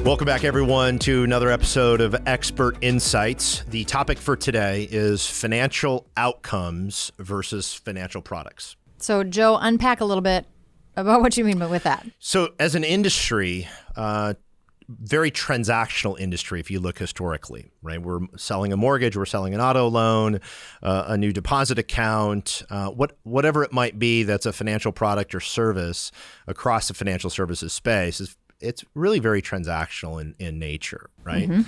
Welcome back, everyone, to another episode of Expert Insights. The topic for today is financial outcomes versus financial products. So, Joe, unpack a little bit about what you mean with that. So, as an industry, very transactional industry, if you look historically, right? We're selling a mortgage, we're selling an auto loan, a new deposit account, whatever it might be that's a financial product or service across the financial services space it's really very transactional in nature, right? Mm-hmm.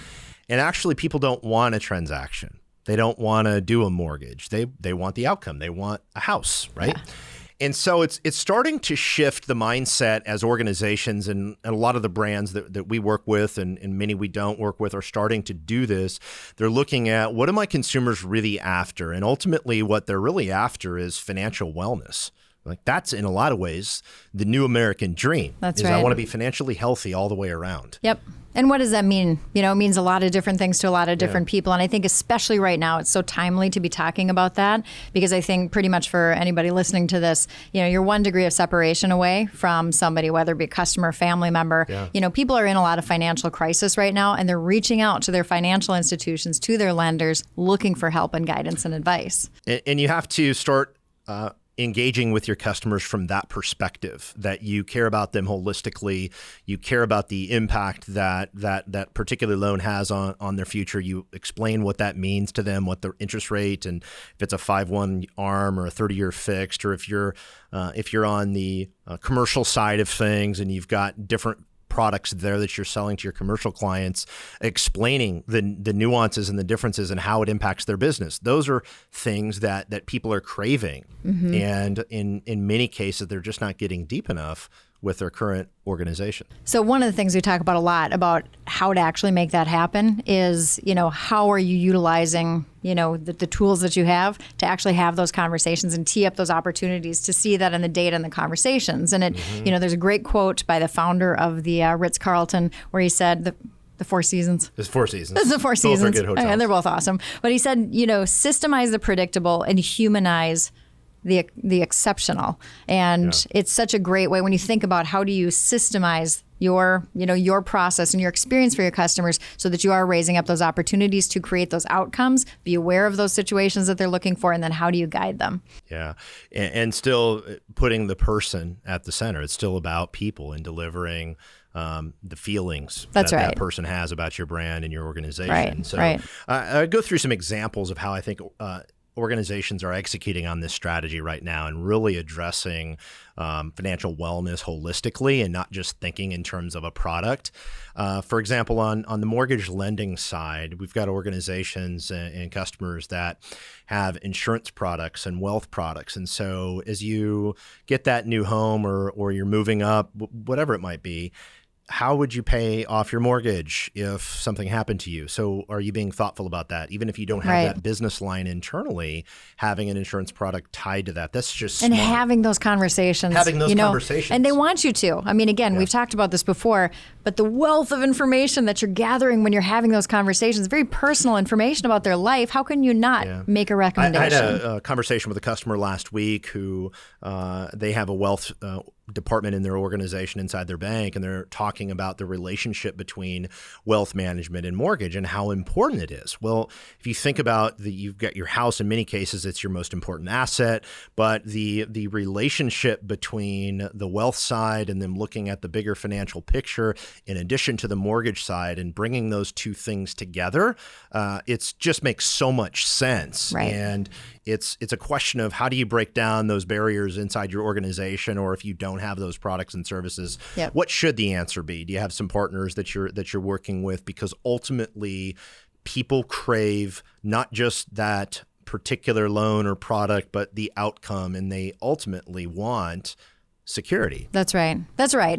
And actually, people don't want a transaction. They don't want to do a mortgage. They want the outcome. They want a house, right? Yeah. And so it's starting to shift the mindset as organizations and a lot of the brands that we work with and many we don't work with are starting to do this. They're looking at what are my consumers really after? And ultimately, what they're really after is financial wellness. Like that's in a lot of ways the new American dream. That's right. I want to be financially healthy all the way around. Yep. And what does that mean? You know, it means a lot of different things to a lot of different people. And I think especially right now, it's so timely to be talking about that because I think pretty much for anybody listening to this, you know, you're one degree of separation away from somebody, whether it be a customer, family member. Yeah. You know, people are in a lot of financial crisis right now and they're reaching out to their financial institutions, to their lenders, looking for help and guidance and advice. And you have to start engaging with your customers from that perspective, that you care about them holistically, you care about the impact that particular loan has on their future. You explain what that means to them, what the interest rate, and if it's a 5/1 ARM or a 30-year fixed, or if you're on the commercial side of things and you've got different products there that you're selling to your commercial clients, explaining the nuances and the differences and how it impacts their business. Those are things that people are craving. Mm-hmm. And in many cases, they're just not getting deep enough with their current organization. So one of the things we talk about a lot about how to actually make that happen is, you know, how are you utilizing, you know, the tools that you have to actually have those conversations and tee up those opportunities to see that in the data and the conversations. And it, you know, there's a great quote by the founder of the Ritz-Carlton where he said the Four Seasons. It's Four Seasons. It's the Four Seasons. Both are good hotels. And they're both awesome. But he said, you know, systemize the predictable and humanize the exceptional. And it's such a great way when you think about how do you systemize your process and your experience for your customers so that you are raising up those opportunities to create those outcomes, be aware of those situations that they're looking for, and then how do you guide them? Yeah. And still putting the person at the center. It's still about people and delivering the feelings that person has about your brand and your organization. Right. So I go through some examples of how I think organizations are executing on this strategy right now and really addressing financial wellness holistically and not just thinking in terms of a product. For example, on the mortgage lending side, we've got organizations and customers that have insurance products and wealth products. And so as you get that new home or you're moving up, whatever it might be, how would you pay off your mortgage if something happened to you? So are you being thoughtful about that? Even if you don't have that business line internally, having an insurance product tied to that, that's just and smart. Having those conversations. Conversations. And they want you to. I mean, again, we've talked about this before, but the wealth of information that you're gathering when you're having those conversations, very personal information about their life, how can you not make a recommendation? I had a conversation with a customer last week who they have a wealth department in their organization inside their bank, and they're talking about the relationship between wealth management and mortgage and how important it is. Well, if you think about you've got your house, in many cases, it's your most important asset, but the relationship between the wealth side and them looking at the bigger financial picture in addition to the mortgage side and bringing those two things together, it just makes so much sense. Right. And it's a question of how do you break down those barriers inside your organization, or if you don't have those products and services, what should the answer be? Do you have some partners that you're working with? Because ultimately, people crave not just that particular loan or product, but the outcome, and they ultimately want security. That's right.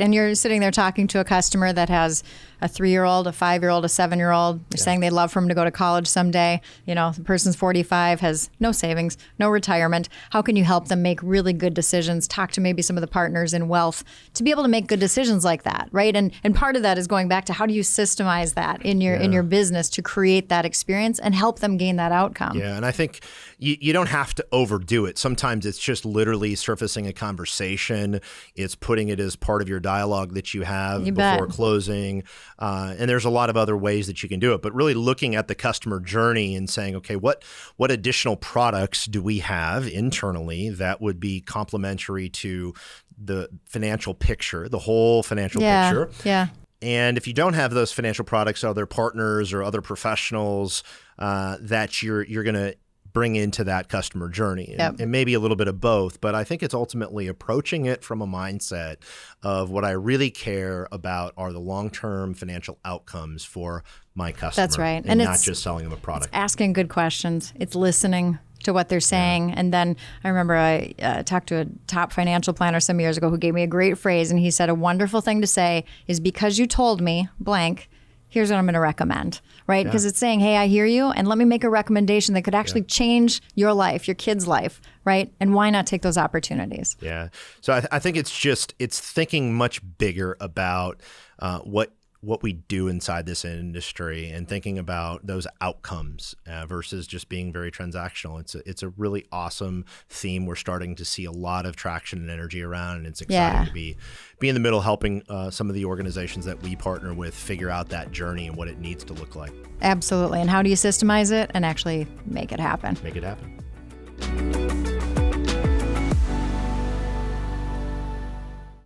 And you're sitting there talking to a customer that has a 3-year-old, a 5-year-old, a 7-year-old. They're saying they'd love for him to go to college someday. You know, the person's 45, has no savings, no retirement. How can you help them make really good decisions? Talk to maybe some of the partners in wealth to be able to make good decisions like that, right? And part of that is going back to how do you systemize that in your business to create that experience and help them gain that outcome. Yeah, and I think you don't have to overdo it. Sometimes it's just literally surfacing a conversation phone. It's putting it as part of your dialogue that you have You before bet. closing. And there's a lot of other ways that you can do it, but really looking at the customer journey and saying, okay, what additional products do we have internally that would be complementary to the financial picture, the whole financial picture? Yeah. And if you don't have those financial products, other partners or other professionals that you're going to bring into that customer journey, and maybe a little bit of both. But I think it's ultimately approaching it from a mindset of what I really care about are the long-term financial outcomes for my customer. That's right. And not just selling them a product. It's asking good questions. It's listening to what they're saying. And then I remember I talked to a top financial planner some years ago who gave me a great phrase. And he said, a wonderful thing to say is, because you told me blank, here's what I'm going to recommend, right? Because it's saying, hey, I hear you, and let me make a recommendation that could actually change your life, your kid's life, right? And why not take those opportunities? Yeah. So I think it's thinking much bigger about what we do inside this industry and thinking about those outcomes versus just being very transactional. It's a really awesome theme. We're starting to see a lot of traction and energy around, and it's exciting to be in the middle helping some of the organizations that we partner with figure out that journey and what it needs to look like. Absolutely. And how do you systemize it and actually make it happen? Make it happen.